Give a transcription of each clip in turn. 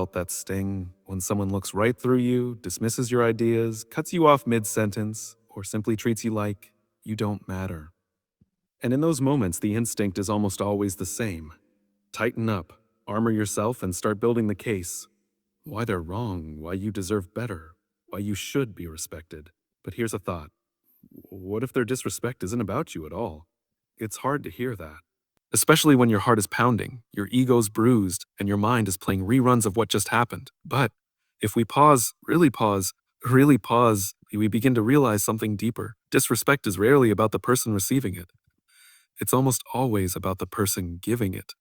Felt that sting when someone looks right through you, dismisses your ideas, cuts you off mid-sentence, or simply treats you like you don't matter. And in those moments, the instinct is almost always the same. Tighten up, armor yourself, and start building the case. Why they're wrong, why you deserve better, why you should be respected. But here's a thought. What if their disrespect isn't about you at all? It's hard to hear that. Especially when your heart is pounding, your ego's bruised, and your mind is playing reruns of what just happened. But if we pause, really pause, we begin to realize something deeper. Disrespect is rarely about the person receiving it. It's almost always about the person giving it.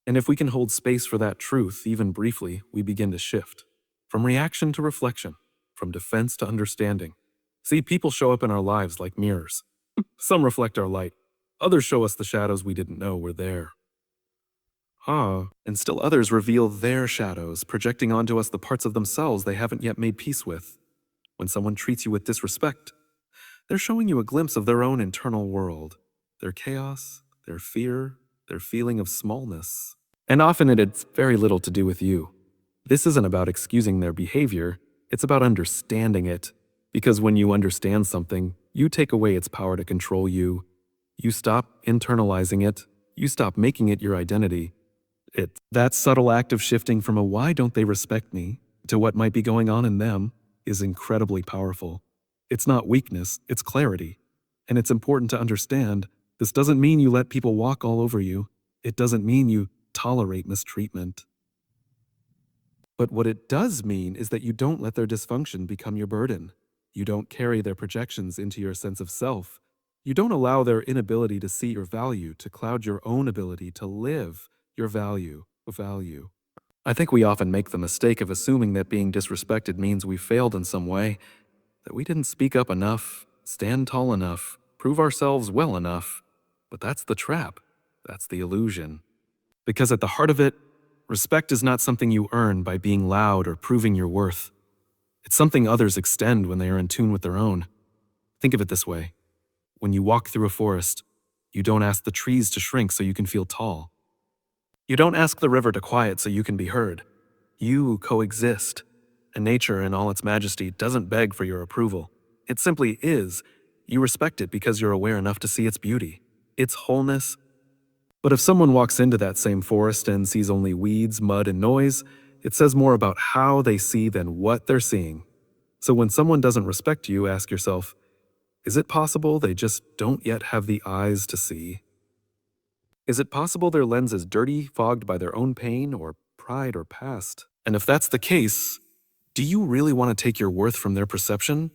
And if we can hold space for that truth, even briefly, we begin to shift. From reaction to reflection, from defense to understanding. See, people show up in our lives like mirrors. Some reflect our light. Others show us the shadows we didn't know were there. And still others reveal their shadows, projecting onto us the parts of themselves they haven't yet made peace with. When someone treats you with disrespect, they're showing you a glimpse of their own internal world, their chaos, their fear, their feeling of smallness. And often it has very little to do with you. This isn't about excusing their behavior, it's about understanding it. Because when you understand something, you take away its power to control you. You stop internalizing it. You stop making it your identity. That subtle act of shifting from a why don't they respect me to what might be going on in them is incredibly powerful. It's not weakness, it's clarity. And it's important to understand, this doesn't mean you let people walk all over you. It doesn't mean you tolerate mistreatment. But what it does mean is that you don't let their dysfunction become your burden. You don't carry their projections into your sense of self. You don't allow their inability to see your value to cloud your own ability to live your value. I think we often make the mistake of assuming that being disrespected means we failed in some way, that we didn't speak up enough, stand tall enough, prove ourselves well enough. But that's the trap. That's the illusion. Because at the heart of it, respect is not something you earn by being loud or proving your worth. It's something others extend when they are in tune with their own. Think of it this way. When you walk through a forest, you don't ask the trees to shrink so you can feel tall. You don't ask the river to quiet so you can be heard. You coexist, and nature in all its majesty doesn't beg for your approval. It simply is. You respect it because you're aware enough to see its beauty, its wholeness. But if someone walks into that same forest and sees only weeds, mud, and noise, it says more about how they see than what they're seeing. So when someone doesn't respect you, ask yourself, is it possible they just don't yet have the eyes to see? Is it possible their lens is dirty, fogged by their own pain or pride or past? And if that's the case, do you really want to take your worth from their perception?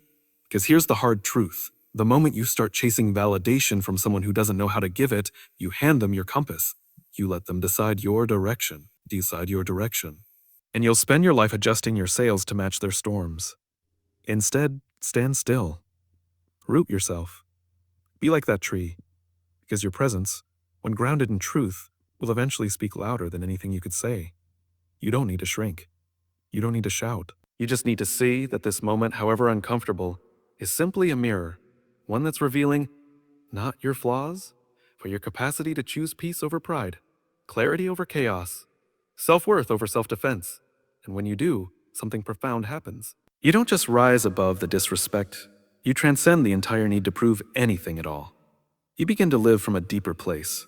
Because here's the hard truth. The moment you start chasing validation from someone who doesn't know how to give it, you hand them your compass. You let them decide your direction. And you'll spend your life adjusting your sails to match their storms. Instead, stand still. Root yourself. Be like that tree. Because your presence, when grounded in truth, will eventually speak louder than anything you could say. You don't need to shrink. You don't need to shout. You just need to see that this moment, however uncomfortable, is simply a mirror, one that's revealing not your flaws, but your capacity to choose peace over pride, clarity over chaos, self-worth over self-defense. And when you do, something profound happens. You don't just rise above the disrespect, you transcend the entire need to prove anything at all. You begin to live from a deeper place,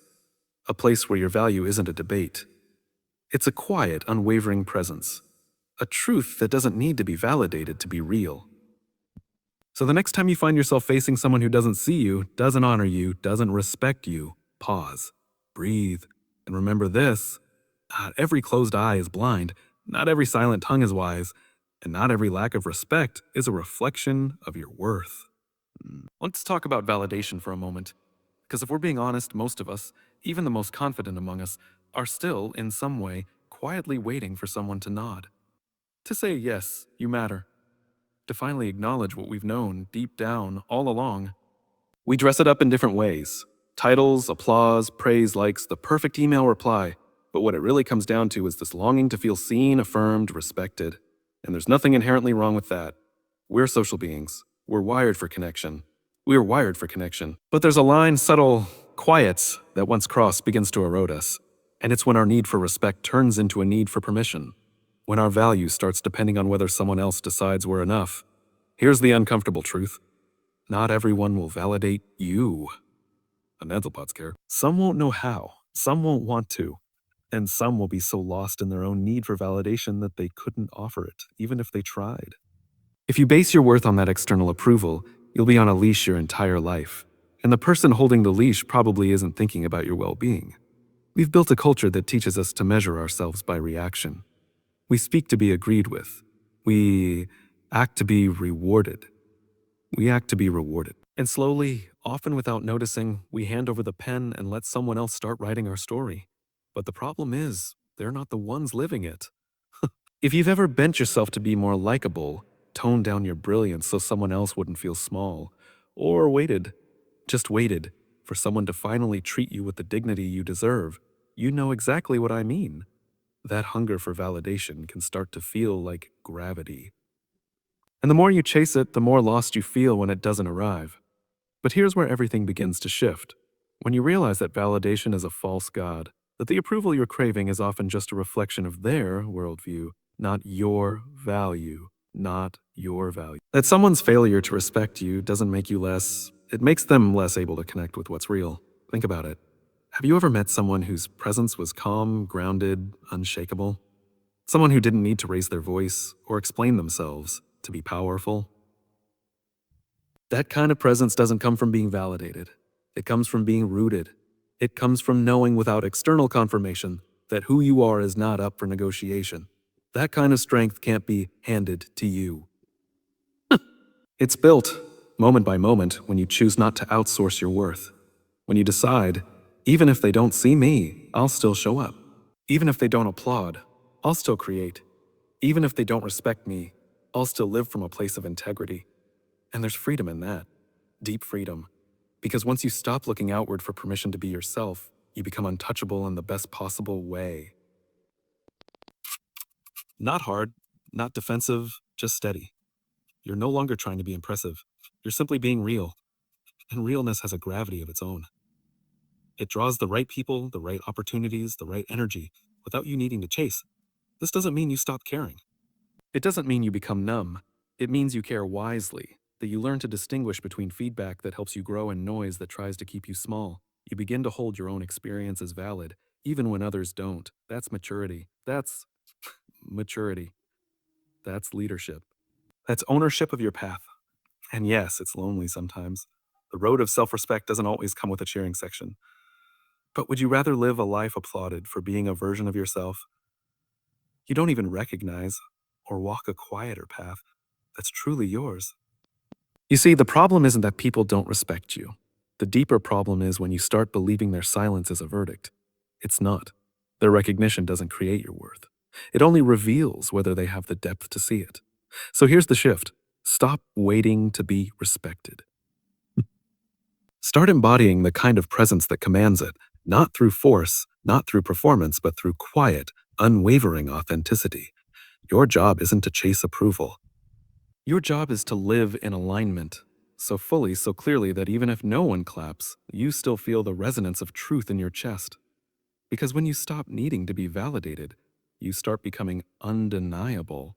a place where your value isn't a debate. It's a quiet, unwavering presence, a truth that doesn't need to be validated to be real. So the next time you find yourself facing someone who doesn't see you, doesn't honor you, doesn't respect you, pause, breathe, and remember this: not every closed eye is blind, not every silent tongue is wise, and not every lack of respect is a reflection of your worth. Let's talk about validation for a moment. Because if we're being honest, most of us, even the most confident among us, are still, in some way, quietly waiting for someone to nod. To say, yes, you matter. To finally acknowledge what we've known deep down all along. We dress it up in different ways. Titles, applause, praise, likes, the perfect email reply. But what it really comes down to is this longing to feel seen, affirmed, respected. And there's nothing inherently wrong with that. We're social beings. We're wired for connection. But there's a line, subtle, quiet, that once crossed begins to erode us. And it's when our need for respect turns into a need for permission. when our value starts depending on whether someone else decides we're enough. Here's the uncomfortable truth. Not everyone will validate you. Some won't know how, some won't want to, and some will be so lost in their own need for validation that they couldn't offer it, even if they tried. If you base your worth on that external approval, you'll be on a leash your entire life. And the person holding the leash probably isn't thinking about your well-being. We've built a culture that teaches us to measure ourselves by reaction. We speak to be agreed with. We act to be rewarded. And slowly, often without noticing, we hand over the pen and let someone else start writing our story. But the problem is, they're not the ones living it. If you've ever bent yourself to be more likable, toned down your brilliance so someone else wouldn't feel small, or just waited, for someone to finally treat you with the dignity you deserve, you know exactly what I mean. That hunger for validation can start to feel like gravity. And the more you chase it, the more lost you feel when it doesn't arrive. But here's where everything begins to shift. When you realize that validation is a false god, that the approval you're craving is often just a reflection of their worldview, not your value. That someone's failure to respect you doesn't make you less, it makes them less able to connect with what's real. Think about it. Have you ever met someone whose presence was calm, grounded, unshakable? Someone who didn't need to raise their voice or explain themselves to be powerful? That kind of presence doesn't come from being validated. It comes from being rooted. It comes from knowing without external confirmation that who you are is not up for negotiation. That kind of strength can't be handed to you. It's built, moment by moment, when you choose not to outsource your worth. When you decide, even if they don't see me, I'll still show up. Even if they don't applaud, I'll still create. Even if they don't respect me, I'll still live from a place of integrity. And there's freedom in that. Deep freedom. Because once you stop looking outward for permission to be yourself, you become untouchable in the best possible way. Not hard, not defensive, just steady. You're no longer trying to be impressive. You're simply being real. And realness has a gravity of its own. It draws the right people, the right opportunities, the right energy, without you needing to chase. This doesn't mean you stop caring. It doesn't mean you become numb. It means you care wisely, that you learn to distinguish between feedback that helps you grow and noise that tries to keep you small. You begin to hold your own experience as valid, even when others don't. That's maturity. That's maturity. That's leadership. That's ownership of your path. And yes, it's lonely sometimes. The road of self-respect doesn't always come with a cheering section. But would you rather live a life applauded for being a version of yourself you don't even recognize, or walk a quieter path that's truly yours? You see, the problem isn't that people don't respect you. The deeper problem is when you start believing their silence is a verdict. It's not. Their recognition doesn't create your worth. It only reveals whether they have the depth to see it. So here's the shift. Stop waiting to be respected. Start embodying the kind of presence that commands it, not through force, not through performance, but through quiet, unwavering authenticity. Your job isn't to chase approval. Your job is to live in alignment, so fully, so clearly that even if no one claps, you still feel the resonance of truth in your chest. Because when you stop needing to be validated, you start becoming undeniable.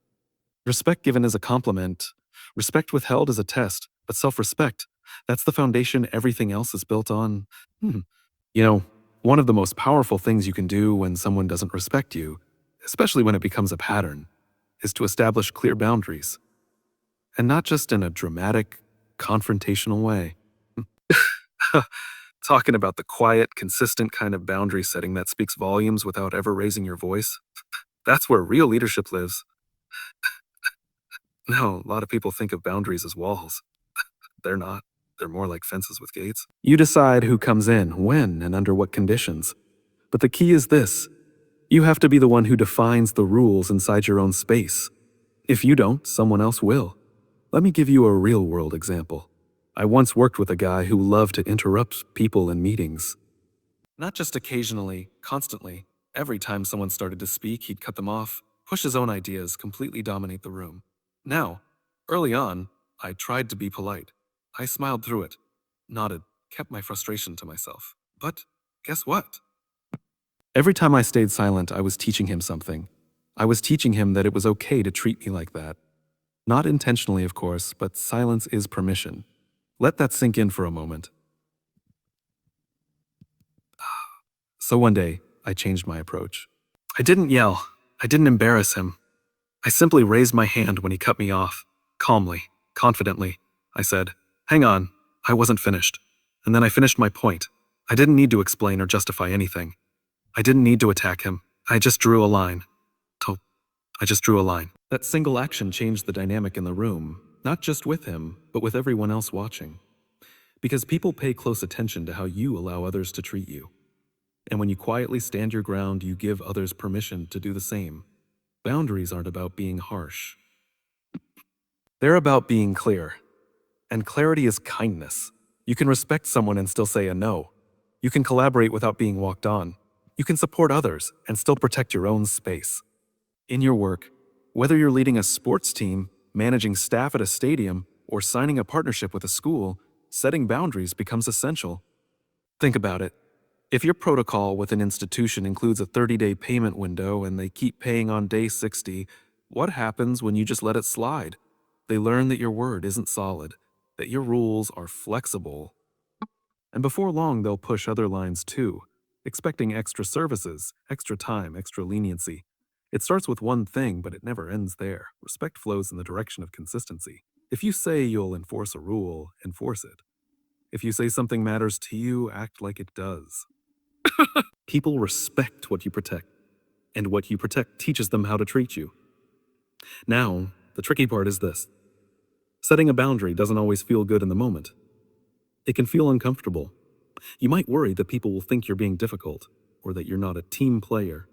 Respect given is a compliment, respect withheld is a test, but self-respect, that's the foundation everything else is built on. You know, one of the most powerful things you can do when someone doesn't respect you, especially when it becomes a pattern, is to establish clear boundaries. And not just in a dramatic, confrontational way. Talking about the quiet, consistent kind of boundary setting that speaks volumes without ever raising your voice. That's where real leadership lives. No, a lot of people think of boundaries as walls. They're not. They're more like fences with gates. You decide who comes in, when, and under what conditions. But the key is this. You have to be the one who defines the rules inside your own space. If you don't, someone else will. Let me give you a real-world example. I once worked with a guy who loved to interrupt people in meetings. Not just occasionally, constantly. Every time someone started to speak, he'd cut them off, push his own ideas, completely dominate the room. Now, early on, I tried to be polite. I smiled through it, nodded, kept my frustration to myself. But guess what? Every time I stayed silent, I was teaching him something. I was teaching him that it was okay to treat me like that. Not intentionally, of course, but silence is permission. Let that sink in for a moment. So one day, I changed my approach. I didn't yell. I didn't embarrass him. I simply raised my hand when he cut me off. Calmly, confidently, I said, "Hang on, I wasn't finished." And then I finished my point. I didn't need to explain or justify anything. I didn't need to attack him. I just drew a line. To- I just drew a line. That single action changed the dynamic in the room, not just with him, but with everyone else watching. Because people pay close attention to how you allow others to treat you. And when you quietly stand your ground, you give others permission to do the same. Boundaries aren't about being harsh. They're about being clear. And clarity is kindness. You can respect someone and still say a no. You can collaborate without being walked on. You can support others and still protect your own space. In your work, whether you're leading a sports team, managing staff at a stadium, or signing a partnership with a school, setting boundaries becomes essential. Think about it. If your protocol with an institution includes a 30-day payment window and they keep paying on day 60, what happens when you just let it slide? They learn that your word isn't solid, that your rules are flexible. And before long, they'll push other lines too, expecting extra services, extra time, extra leniency. It starts with one thing, but it never ends there. Respect flows in the direction of consistency. If you say you'll enforce a rule, enforce it. If you say something matters to you, act like it does. People respect what you protect, and what you protect teaches them how to treat you. Now, the tricky part is this. Setting a boundary doesn't always feel good in the moment. It can feel uncomfortable. You might worry that people will think you're being difficult, or that you're not a team player.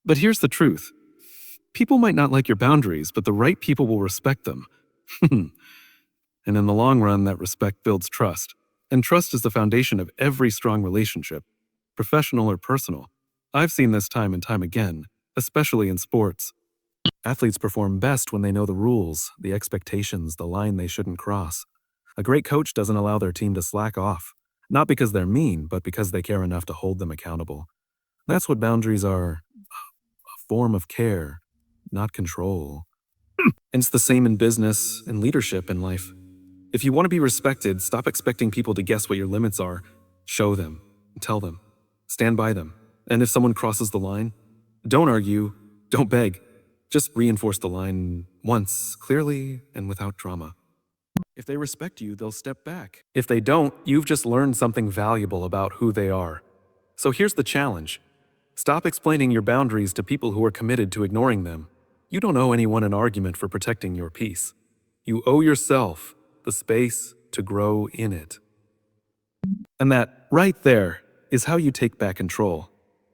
But here's the truth. People might not like your boundaries, but the right people will respect them. And in the long run, that respect builds trust. And trust is the foundation of every strong relationship, professional or personal. I've seen this time and time again, especially in sports. Athletes perform best when they know the rules, the expectations, the line they shouldn't cross. A great coach doesn't allow their team to slack off, not because they're mean, but because they care enough to hold them accountable. That's what boundaries are, a form of care, not control. And it's the same in business and leadership in life. If you want to be respected, stop expecting people to guess what your limits are. Show them, tell them, stand by them. And if someone crosses the line, don't argue, don't beg. Just reinforce the line once, clearly and without drama. If they respect you, they'll step back. If they don't, you've just learned something valuable about who they are. So here's the challenge. Stop explaining your boundaries to people who are committed to ignoring them. You don't owe anyone an argument for protecting your peace. You owe yourself the space to grow in it. And that, right there, is how you take back control.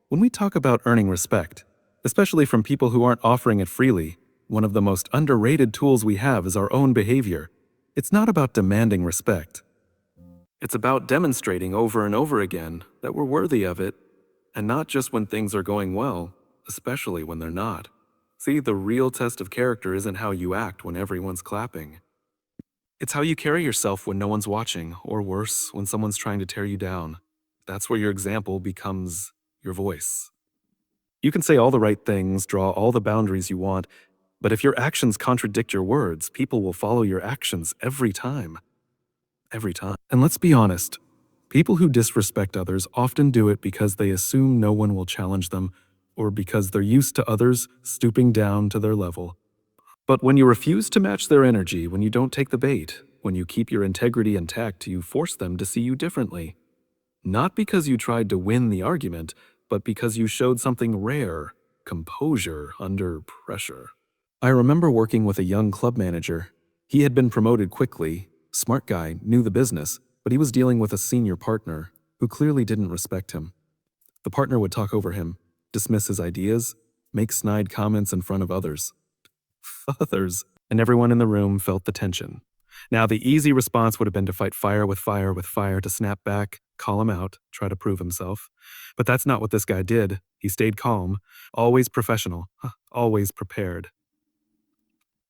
When we talk about earning respect, especially from people who aren't offering it freely, one of the most underrated tools we have is our own behavior. It's not about demanding respect. It's about demonstrating over and over again that we're worthy of it, and not just when things are going well, especially when they're not. See, the real test of character isn't how you act when everyone's clapping. It's how you carry yourself when no one's watching, or worse, when someone's trying to tear you down. That's where your example becomes your voice. You can say all the right things, draw all the boundaries you want, but if your actions contradict your words, people will follow your actions every time. Every time. And let's be honest, people who disrespect others often do it because they assume no one will challenge them, or because they're used to others stooping down to their level. But when you refuse to match their energy, when you don't take the bait, when you keep your integrity intact, you force them to see you differently. Not because you tried to win the argument, but because you showed something rare, composure under pressure. I remember working with a young club manager. He had been promoted quickly, smart guy, knew the business, but he was dealing with a senior partner who clearly didn't respect him. The partner would talk over him, dismiss his ideas, make snide comments in front of others. And everyone in the room felt the tension. Now, the easy response would have been to fight fire with fire with fire, to snap back, call him out, try to prove himself. But that's not what this guy did. He stayed calm, always professional, always prepared.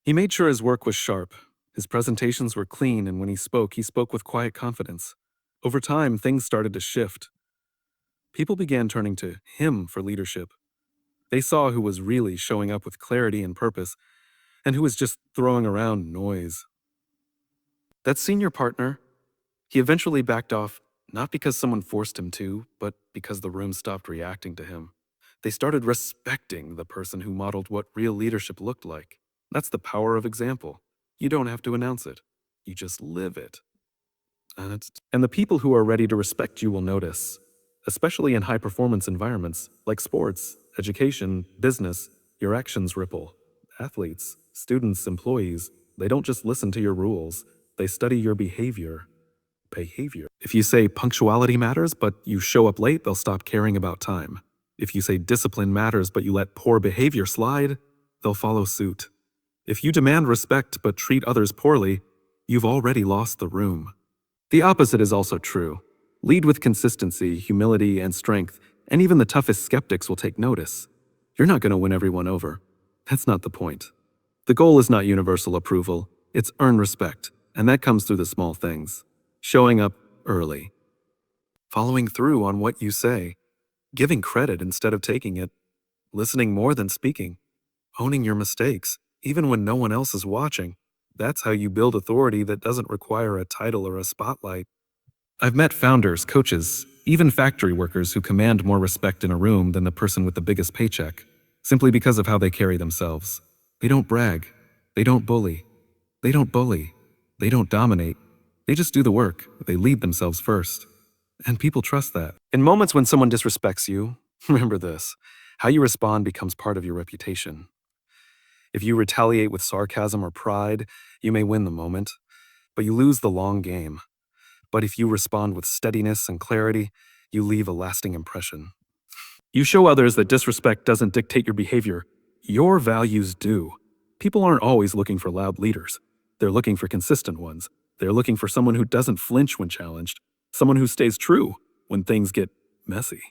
He made sure his work was sharp, his presentations were clean, and when he spoke with quiet confidence. Over time, things started to shift. People began turning to him for leadership. They saw who was really showing up with clarity and purpose, and who was just throwing around noise. That senior partner, he eventually backed off, not because someone forced him to, but because the room stopped reacting to him. They started respecting the person who modeled what real leadership looked like. That's the power of example. You don't have to announce it. You just live it. And the people who are ready to respect you will notice, especially in high performance environments like sports, education, business. Your actions ripple. Athletes, students, employees, they don't just listen to your rules, they study your behavior. If you say punctuality matters, but you show up late, they'll stop caring about time. If you say discipline matters, but you let poor behavior slide, they'll follow suit. If you demand respect but treat others poorly, you've already lost the room. The opposite is also true. Lead with consistency, humility, and strength, and even the toughest skeptics will take notice. You're not going to win everyone over. That's not the point. The goal is not universal approval, it's earn respect, and that comes through the small things. Showing up early. Following through on what you say. Giving credit instead of taking it. Listening more than speaking. Owning your mistakes, even when no one else is watching. That's how you build authority that doesn't require a title or a spotlight. I've met founders, coaches, even factory workers who command more respect in a room than the person with the biggest paycheck, simply because of how they carry themselves. They don't brag. They don't bully. They don't bully. They don't dominate. They just do the work. They lead themselves first. And people trust that. In moments when someone disrespects you, remember this: how you respond becomes part of your reputation. If you retaliate with sarcasm or pride, you may win the moment, but you lose the long game. But if you respond with steadiness and clarity, you leave a lasting impression. You show others that disrespect doesn't dictate your behavior. Your values do. People aren't always looking for loud leaders. They're looking for consistent ones. They're looking for someone who doesn't flinch when challenged, someone who stays true when things get messy.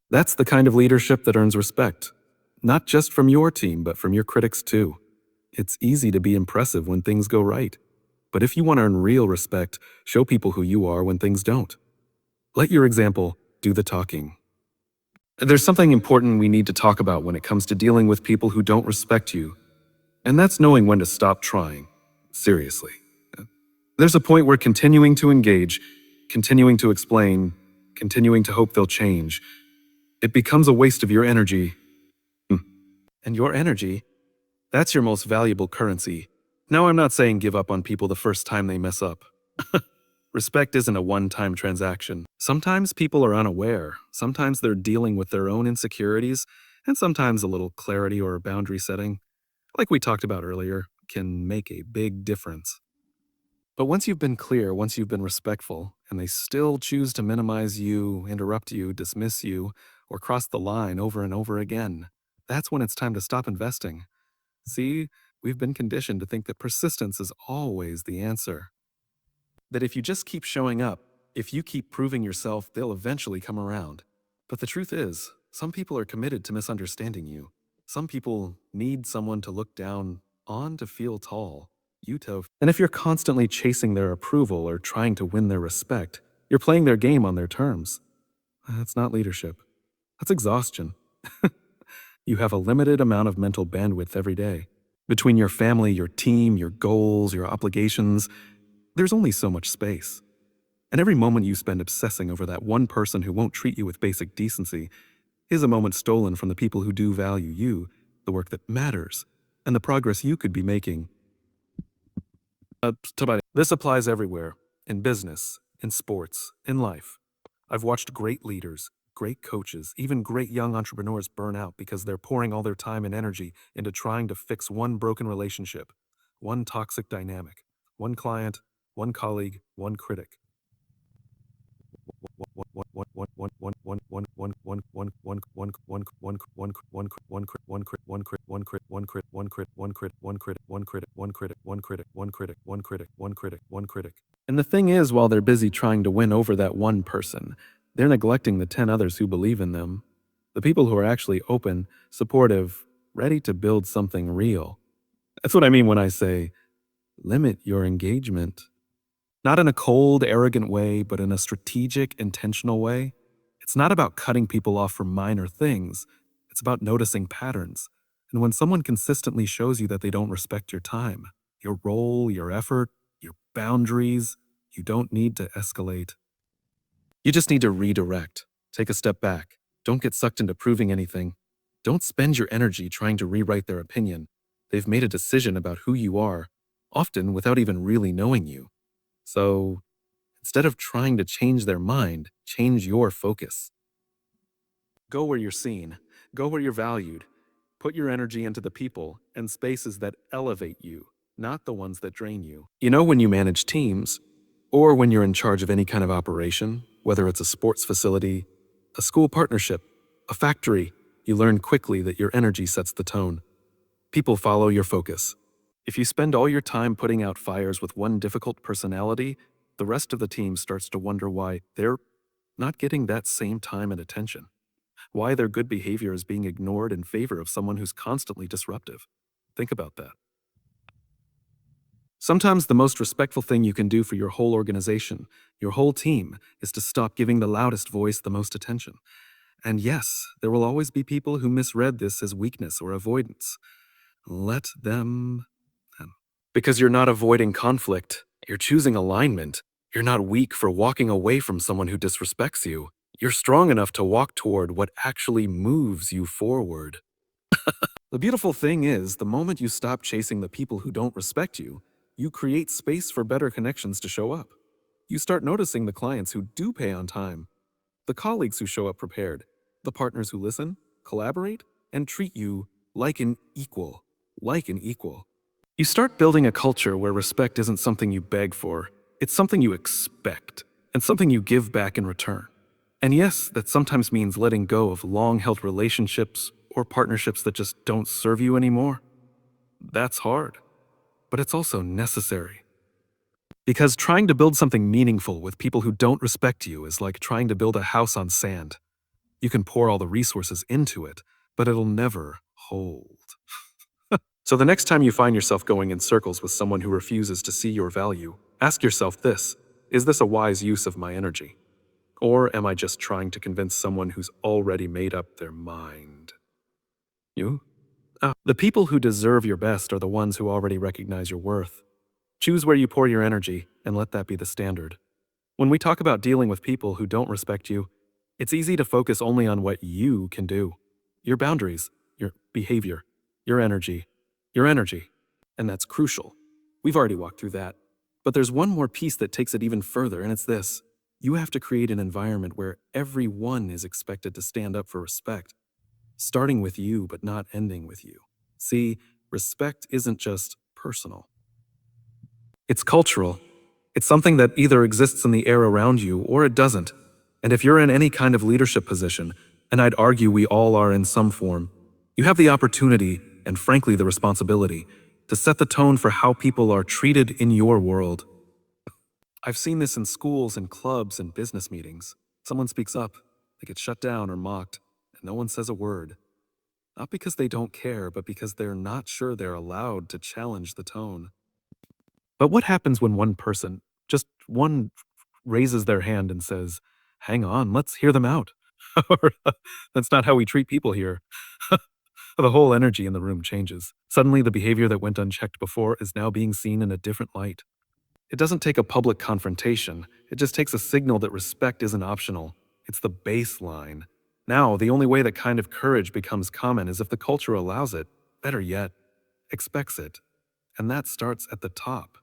That's the kind of leadership that earns respect, not just from your team, but from your critics too. It's easy to be impressive when things go right. But if you want to earn real respect, show people who you are when things don't. Let your example do the talking. There's something important we need to talk about when it comes to dealing with people who don't respect you, and that's knowing when to stop trying. Seriously. There's a point where continuing to engage, continuing to explain, continuing to hope they'll change, it becomes a waste of your energy. And your energy, that's your most valuable currency. Now, I'm not saying give up on people the first time they mess up. Respect isn't a one-time transaction. Sometimes people are unaware, sometimes they're dealing with their own insecurities, and sometimes a little clarity or boundary setting, like we talked about earlier, can make a big difference. But once you've been clear, once you've been respectful, and they still choose to minimize you, interrupt you, dismiss you, or cross the line over and over again, that's when it's time to stop investing. See, we've been conditioned to think that persistence is always the answer. That if you just keep showing up, if you keep proving yourself, they'll eventually come around. But the truth is, some people are committed to misunderstanding you. Some people need someone to look down on to feel tall. And if you're constantly chasing their approval or trying to win their respect, you're playing their game on their terms. That's not leadership. That's exhaustion. You have a limited amount of mental bandwidth every day. Between your family, your team, your goals, your obligations, there's only so much space. And every moment you spend obsessing over that one person who won't treat you with basic decency is a moment stolen from the people who do value you, the work that matters, and the progress you could be making. This applies everywhere, in business, in sports, in life. I've watched great leaders, great coaches, even great young entrepreneurs burn out because they're pouring all their time and energy into trying to fix one broken relationship, one toxic dynamic, one client, one colleague, one critic. And the thing is, while they're busy trying to win over that one person, they're neglecting the 10 others who believe in them. The people who are actually open, supportive, ready to build something real. That's what I mean when I say, limit your engagement. Not in a cold, arrogant way, but in a strategic, intentional way. It's not about cutting people off for minor things, it's about noticing patterns. And when someone consistently shows you that they don't respect your time, your role, your effort, your boundaries, you don't need to escalate. You just need to redirect. Take a step back. Don't get sucked into proving anything. Don't spend your energy trying to rewrite their opinion. They've made a decision about who you are, often without even really knowing you. So, instead of trying to change their mind, change your focus. Go where you're seen. Go where you're valued. Put your energy into the people and spaces that elevate you, not the ones that drain you. You know, when you manage teams, or when you're in charge of any kind of operation, whether it's a sports facility, a school partnership, a factory, you learn quickly that your energy sets the tone. People follow your focus. If you spend all your time putting out fires with one difficult personality, the rest of the team starts to wonder why they're not getting that same time and attention, why their good behavior is being ignored in favor of someone who's constantly disruptive. Think about that. Sometimes the most respectful thing you can do for your whole organization, your whole team, is to stop giving the loudest voice the most attention. And yes, there will always be people who misread this as weakness or avoidance. Let them. Because you're not avoiding conflict, you're choosing alignment. You're not weak for walking away from someone who disrespects you. You're strong enough to walk toward what actually moves you forward. The beautiful thing is, the moment you stop chasing the people who don't respect you, you create space for better connections to show up. You start noticing the clients who do pay on time, the colleagues who show up prepared, the partners who listen, collaborate, and treat you like an equal. Like an equal. You start building a culture where respect isn't something you beg for, it's something you expect, and something you give back in return. And yes, that sometimes means letting go of long held relationships or partnerships that just don't serve you anymore. That's hard, but it's also necessary. Because trying to build something meaningful with people who don't respect you is like trying to build a house on sand. You can pour all the resources into it, but it'll never hold. So the next time you find yourself going in circles with someone who refuses to see your value, ask yourself this: is this a wise use of my energy? Or am I just trying to convince someone who's already made up their mind? You? The people who deserve your best are the ones who already recognize your worth. Choose where you pour your energy and let that be the standard. When we talk about dealing with people who don't respect you, it's easy to focus only on what you can do. Your boundaries, your behavior, your energy, your energy. And that's crucial. We've already walked through that. But there's one more piece that takes it even further, and it's this: you have to create an environment where everyone is expected to stand up for respect, starting with you but not ending with you. See, respect isn't just personal, it's cultural. It's something that either exists in the air around you or it doesn't. And if you're in any kind of leadership position, and I'd argue we all are in some form, you have the opportunity, and frankly the responsibility, to set the tone for how people are treated in your world. I've seen this in schools and clubs and business meetings. Someone speaks up, they get shut down or mocked, and no one says a word. Not because they don't care, but because they're not sure they're allowed to challenge the tone. But what happens when one person, just one, raises their hand and says, "Hang on, let's hear them out"? Or, "That's not how we treat people here." The whole energy in the room changes. Suddenly, the behavior that went unchecked before is now being seen in a different light. It doesn't take a public confrontation, it just takes a signal that respect isn't optional. It's the baseline. Now, the only way that kind of courage becomes common is if the culture allows it, better yet, expects it. And that starts at the top.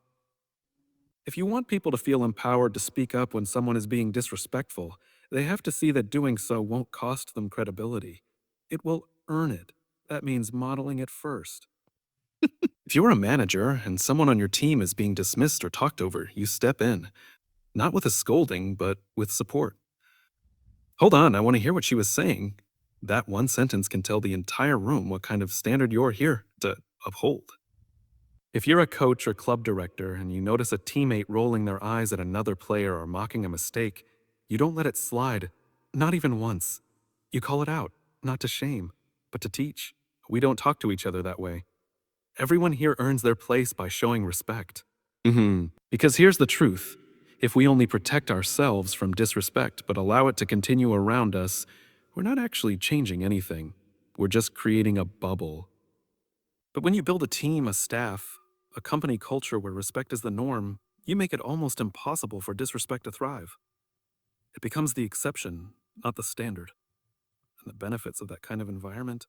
If you want people to feel empowered to speak up when someone is being disrespectful, they have to see that doing so won't cost them credibility. It will earn it. That means modeling it first. If you're a manager and someone on your team is being dismissed or talked over, you step in, not with a scolding, but with support. "Hold on, I want to hear what she was saying." That one sentence can tell the entire room what kind of standard you're here to uphold. If you're a coach or club director and you notice a teammate rolling their eyes at another player or mocking a mistake, you don't let it slide, not even once. You call it out, not to shame, but to teach. We don't talk to each other that way. Everyone here earns their place by showing respect. Because here's the truth: If we only protect ourselves from disrespect but allow it to continue around us, we're not actually changing anything. We're just creating a bubble. But when you build a team, a staff, a company culture where respect is the norm, you make it almost impossible for disrespect to thrive. It becomes the exception, not the standard. And the benefits of that kind of environment,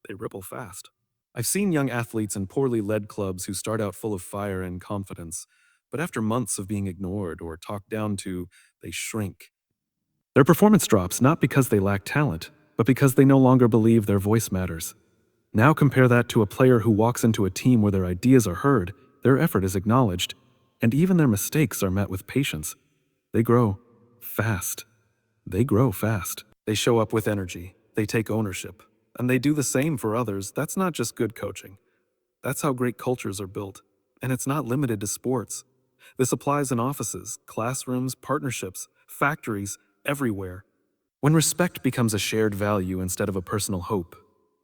they ripple fast. I've seen young athletes in poorly led clubs who start out full of fire and confidence, but after months of being ignored or talked down to, they shrink. Their performance drops not because they lack talent, but because they no longer believe their voice matters. Now compare that to a player who walks into a team where their ideas are heard, their effort is acknowledged, and even their mistakes are met with patience. They grow fast. They grow fast. They show up with energy. They take ownership. And they do the same for others. That's not just good coaching. That's how great cultures are built. And it's not limited to sports. This applies in offices, classrooms, partnerships, factories, everywhere. When respect becomes a shared value instead of a personal hope,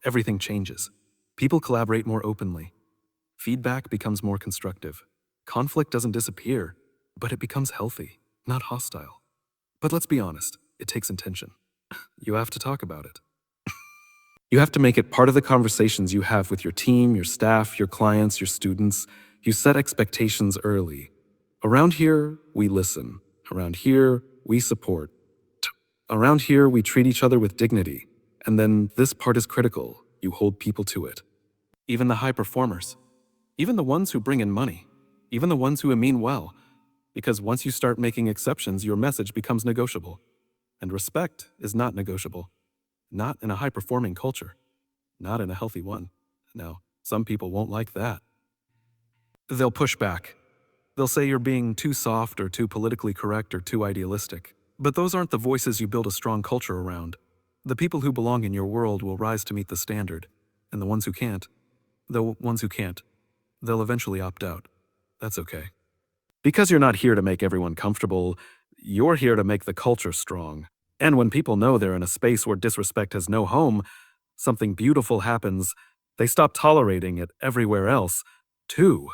everything changes. People collaborate more openly. Feedback becomes more constructive. Conflict doesn't disappear, but it becomes healthy, not hostile. But let's be honest, it takes intention. You have to talk about it. You have to make it part of the conversations you have with your team, your staff, your clients, your students. You set expectations early. Around here, we listen. Around here, we support. Around here, we treat each other with dignity. And then this part is critical. You hold people to it. Even the high performers. Even the ones who bring in money. Even the ones who mean well. Because once you start making exceptions, your message becomes negotiable. And respect is not negotiable. Not in a high-performing culture. Not in a healthy one. Now, some people won't like that. They'll push back. They'll say you're being too soft or too politically correct or too idealistic. But those aren't the voices you build a strong culture around. The people who belong in your world will rise to meet the standard. And the ones who can't, they'll eventually opt out. That's okay. Because you're not here to make everyone comfortable, you're here to make the culture strong. And when people know they're in a space where disrespect has no home, something beautiful happens. They stop tolerating it everywhere else, too.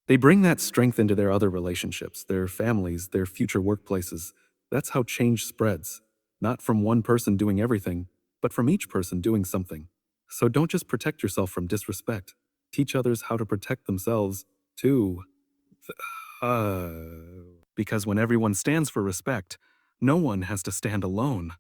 They bring that strength into their other relationships, their families, their future workplaces. That's how change spreads. Not from one person doing everything, but from each person doing something. So don't just protect yourself from disrespect. Teach others how to protect themselves, too. Because when everyone stands for respect, no one has to stand alone.